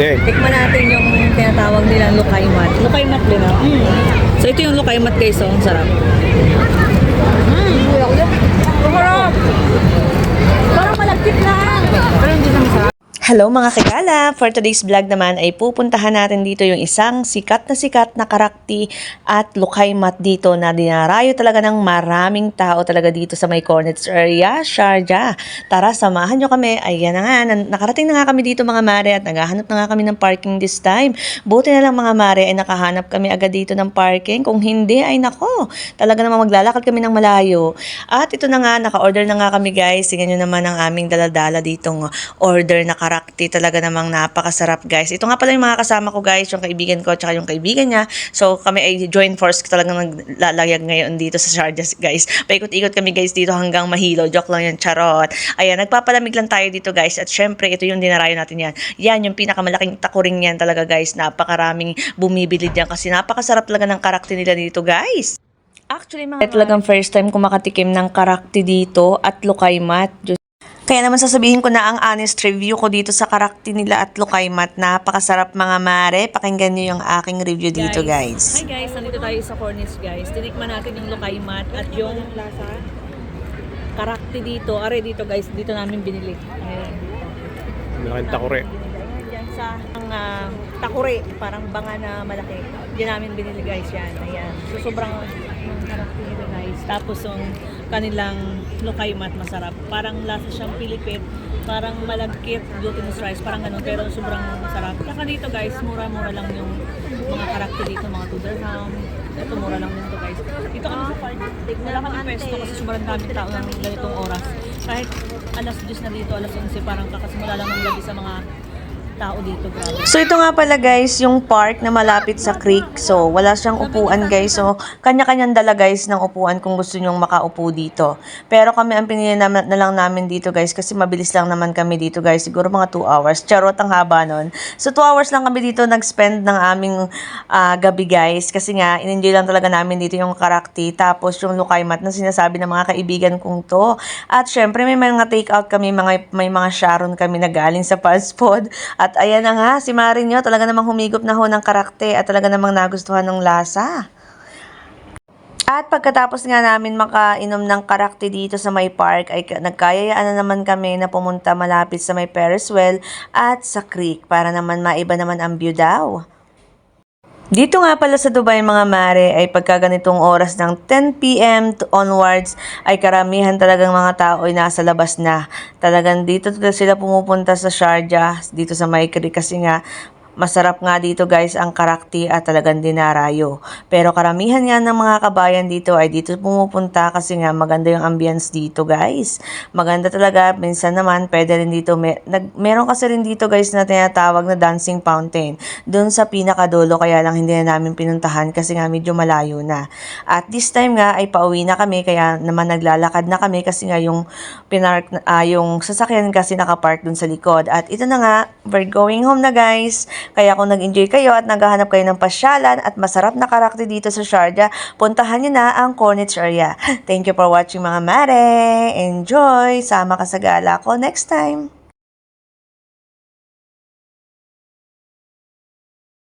Hindi. Tikman natin yung tinatawag nilang lukaymat. Lukaymat din ah. So ito yung lukaymat guys, so ang sarap. Sarap! Parang malagkit lang. Pero hindi naman sarap. Hello mga kagala! For today's vlog naman ay pupuntahan natin dito yung isang sikat na karakti at lukaymat dito na dinarayo talaga ng maraming tao talaga dito sa may Cornets area, Sharjah. Tara, samahan nyo kami. Ayan na nga, nakarating na nga kami dito mga mare at naghahanap na nga kami ng parking this time. Buti na lang mga mare ay nakahanap kami agad dito ng parking. Kung hindi ay nako, talaga namang maglalakad kami ng malayo. At ito na nga, naka-order na nga kami guys. Tingnan nyo naman ang aming daladala ditong order na karakti. Talaga namang napakasarap guys. Ito nga pala yung mga kasama ko guys, yung kaibigan ko at yung kaibigan niya. So kami ay joint force talagang naglalayag ngayon dito sa Sharjah guys. Paikot-ikot kami guys dito hanggang Mahilo. Joke lang yan, charot. Ayan, nagpapalamig lang tayo dito guys. At syempre, ito yung dinarayo natin yan. Yan, yung pinakamalaking takuring yan talaga guys. Napakaraming bumibili dyan kasi napakasarap talaga ng karakti nila dito guys. Actually, mga talagang first time ko makatikim ng karakti dito at lukaymat. Kaya naman sasabihin ko na ang honest review ko dito sa karakti nila at lukaymat. Napakasarap mga mare. Pakinggan nyo yung aking review dito guys. Hi guys, nandito tayo sa Cornish guys. Tinikman natin yung lukaymat at yung karakti dito. Are dito guys, dito namin binili. Ayan. Malaking takore. Diyan sa takure, parang banga na malaki. Diyan namin binili guys yan. Ayan. So sobrang karakti nito guys. Tapos yung kanilang lukaymat masarap. Parang lasa siyang pilipit, parang malagkit, glutinous rice, parang ganun, pero sobrang masarap. Saka dito guys, mura-mura lang yung mga karakter dito, mga 2 dirham. Ito mura lang din to guys. Dito kami sa park, wala kami pwesto kasi sobrang daming tao ng ganitong oras. Kahit alas 10 na dito, alas 11, parang kakasimula lang ng gabi sa mga tao dito, grabe. So ito nga pala guys, yung park na malapit sa creek. So wala siyang upuan guys. So kanya-kanyang dala guys ng upuan kung gusto nyong makaupo dito. Pero kami ang pinili na lang namin dito guys kasi mabilis lang naman kami dito guys. Siguro mga 2 hours. Charot ang haba nun. So 2 hours lang kami dito nag-spend ng aming gabi guys. Kasi nga in-enjoy lang talaga namin dito yung karakti. Tapos yung lukaymat na sinasabi ng mga kaibigan kong to. At syempre may mga take out kami, may mga Sharon kami na galing sa fast food. At ayan na nga, si Marinyo talaga namang humigop na ho ng karakte at talaga namang nagustuhan ng lasa. At pagkatapos nga namin makainom ng karakte dito sa may park, ay nagkayayaan na naman kami na pumunta malapit sa may Ferris wheel at sa creek para naman maiba naman ang view daw. Dito nga pala sa Dubai mga mare ay pagka ganitong oras ng 10 PM onwards ay karamihan talagang mga tao ay nasa labas na. Talagang dito sila pumupunta sa Sharjah, dito sa May Creek kasi nga masarap nga dito guys ang karakti at talagang dinarayo. Pero karamihan nga ng mga kabayan dito ay dito pumupunta kasi nga maganda yung ambience dito guys. Maganda talaga. Minsan naman pwede rin dito. Meron kasi rin dito guys na tinatawag na dancing fountain. Doon sa pinakadulo kaya lang hindi na namin pinuntahan kasi nga medyo malayo na. At this time nga ay pauwi na kami kaya naman naglalakad na kami kasi nga yung yung sasakyan kasi nakapark dun sa likod. At ito na nga, we're going home na guys. Kaya kung nag-enjoy kayo at naghahanap kayo ng pasyalan at masarap na karakter dito sa Sharjah, puntahan nyo na ang Cornets area. Thank you for watching mga mare. Enjoy! Sama ka sa gala ko next time.